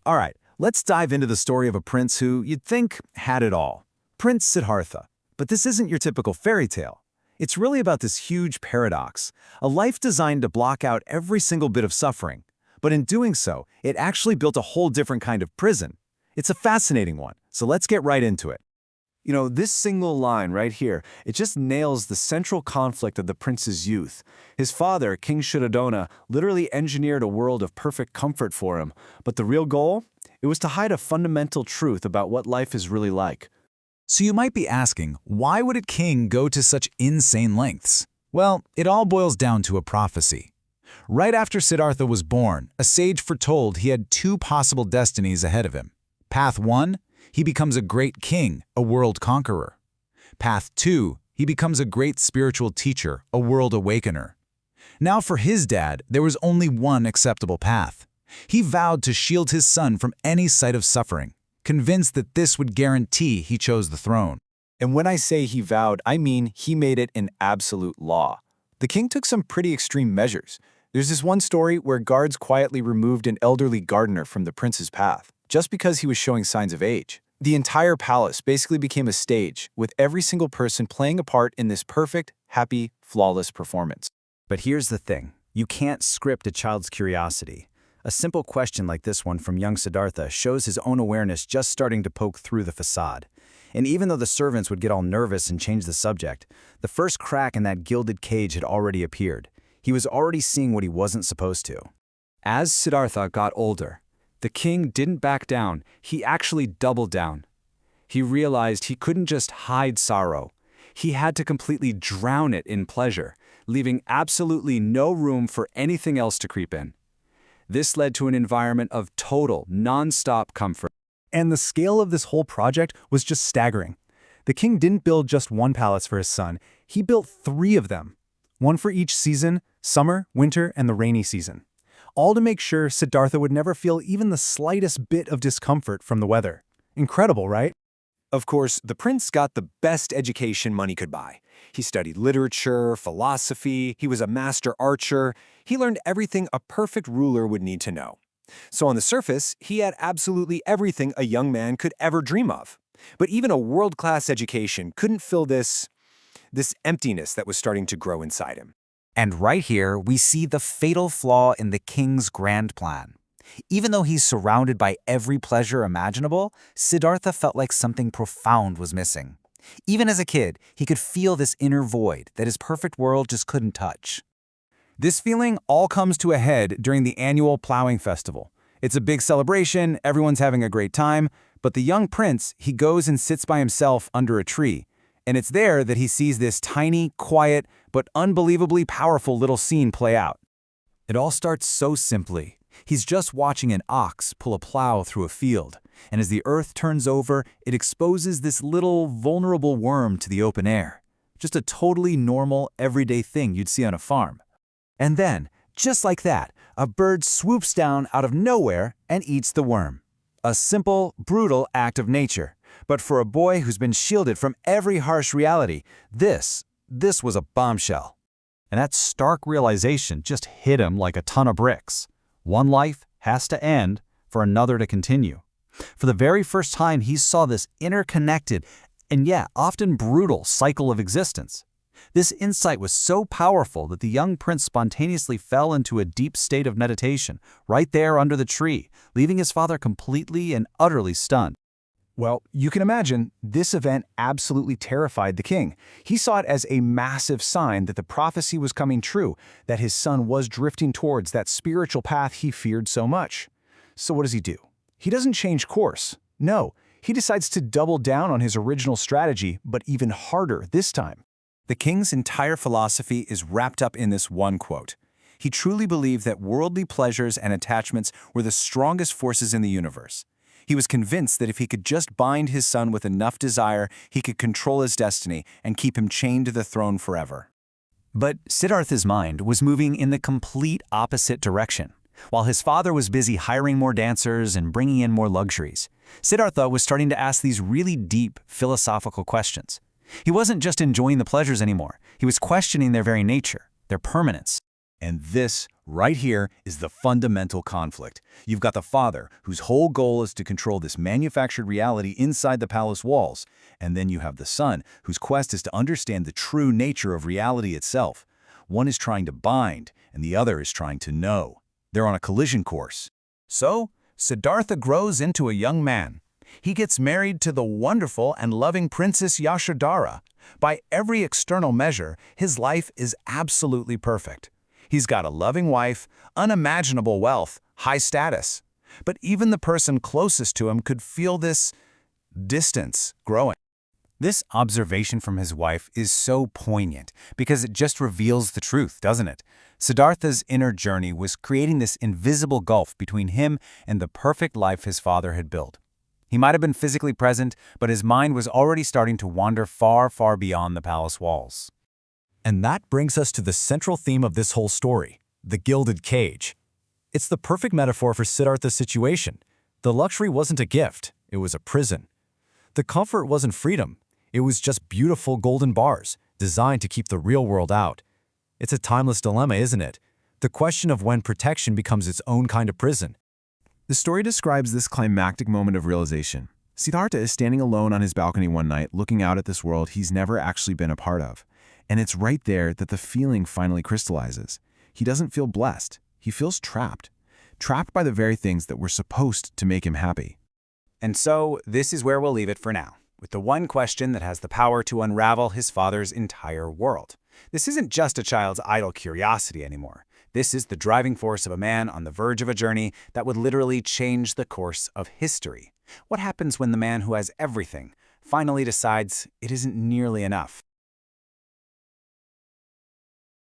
All right, let's dive into the story of a prince who you'd think had it all. Prince Siddhartha. But this isn't your typical fairy tale. It's really about this huge paradox, a life designed to block out every single bit of suffering. But in doing so, it actually built a whole different kind of prison. It's a fascinating one, so let's get right into it. You know, this single line right here, it just nails the central conflict of the prince's youth. His father, King Shuddhodana, literally engineered a world of perfect comfort for him. But the real goal? It was to hide a fundamental truth about what life is really like. So you might be asking, why would a king go to such insane lengths? Well, it all boils down to a prophecy. Right after Siddhartha was born, a sage foretold he had two possible destinies ahead of him. Path 1, he becomes a great king, a world conqueror. Path 2, he becomes a great spiritual teacher, a world awakener. Now for his dad, there was only one acceptable path. He vowed to shield his son from any sight of suffering, convinced that this would guarantee he chose the throne. And when I say he vowed, I mean he made it an absolute law. The king took some pretty extreme measures. There's this one story where guards quietly removed an elderly gardener from the prince's path, just because he was showing signs of age. The entire palace basically became a stage, with every single person playing a part in this perfect, happy, flawless performance. But here's the thing. You can't script a child's curiosity. A simple question like this one from young Siddhartha shows his own awareness just starting to poke through the facade. And even though the servants would get all nervous and change the subject, the first crack in that gilded cage had already appeared. He was already seeing what he wasn't supposed to. As Siddhartha got older, the king didn't back down, he actually doubled down. He realized he couldn't just hide sorrow. He had to completely drown it in pleasure, leaving absolutely no room for anything else to creep in. This led to an environment of total, non-stop comfort. And the scale of this whole project was just staggering. The king didn't build just one palace for his son, he built 3 of them. One for each season, summer, winter, and the rainy season. All to make sure Siddhartha would never feel even the slightest bit of discomfort from the weather. Incredible, right? Of course, the prince got the best education money could buy. He studied literature, philosophy, he was a master archer. He learned everything a perfect ruler would need to know. So on the surface, he had absolutely everything a young man could ever dream of. But even a world-class education couldn't fill this emptiness that was starting to grow inside him. And right here, we see the fatal flaw in the king's grand plan. Even though he's surrounded by every pleasure imaginable, Siddhartha felt like something profound was missing. Even as a kid, he could feel this inner void that his perfect world just couldn't touch. This feeling all comes to a head during the annual plowing festival. It's a big celebration, everyone's having a great time, but the young prince, he goes and sits by himself under a tree. And it's there that he sees this tiny, quiet, but unbelievably powerful little scene play out. It all starts so simply. He's just watching an ox pull a plow through a field, and as the earth turns over, it exposes this little, vulnerable worm to the open air. Just a totally normal, everyday thing you'd see on a farm. And then, just like that, a bird swoops down out of nowhere and eats the worm. A simple, brutal act of nature. But for a boy who's been shielded from every harsh reality, this was a bombshell. And that stark realization just hit him like a ton of bricks. One life has to end for another to continue. For the very first time, he saw this interconnected and often brutal cycle of existence. This insight was so powerful that the young prince spontaneously fell into a deep state of meditation right there under the tree, leaving his father completely and utterly stunned. Well, you can imagine, this event absolutely terrified the king. He saw it as a massive sign that the prophecy was coming true, that his son was drifting towards that spiritual path he feared so much. So what does he do? He doesn't change course. No, he decides to double down on his original strategy, but even harder this time. The king's entire philosophy is wrapped up in this one quote. He truly believed that worldly pleasures and attachments were the strongest forces in the universe. He was convinced that if he could just bind his son with enough desire, he could control his destiny and keep him chained to the throne forever. But Siddhartha's mind was moving in the complete opposite direction. While his father was busy hiring more dancers and bringing in more luxuries, Siddhartha was starting to ask these really deep philosophical questions. He wasn't just enjoying the pleasures anymore. He was questioning their very nature, their permanence. And this Right here is the fundamental conflict. You've got the father, whose whole goal is to control this manufactured reality inside the palace walls, and then you have the son, whose quest is to understand the true nature of reality itself. One is trying to bind, and the other is trying to know. They're on a collision course. So, Siddhartha grows into a young man. He gets married to the wonderful and loving Princess Yashodhara. By every external measure, his life is absolutely perfect. He's got a loving wife, unimaginable wealth, high status. But even the person closest to him could feel this distance growing. This observation from his wife is so poignant because it just reveals the truth, doesn't it? Siddhartha's inner journey was creating this invisible gulf between him and the perfect life his father had built. He might have been physically present, but his mind was already starting to wander far, far beyond the palace walls. And that brings us to the central theme of this whole story, the gilded cage. It's the perfect metaphor for Siddhartha's situation. The luxury wasn't a gift, it was a prison. The comfort wasn't freedom, it was just beautiful golden bars, designed to keep the real world out. It's a timeless dilemma, isn't it? The question of when protection becomes its own kind of prison. The story describes this climactic moment of realization. Siddhartha is standing alone on his balcony one night, looking out at this world he's never actually been a part of. And it's right there that the feeling finally crystallizes. He doesn't feel blessed. He feels trapped. Trapped by the very things that were supposed to make him happy. And so, this is where we'll leave it for now, with the one question that has the power to unravel his father's entire world. This isn't just a child's idle curiosity anymore. This is the driving force of a man on the verge of a journey that would literally change the course of history. What happens when the man who has everything finally decides it isn't nearly enough?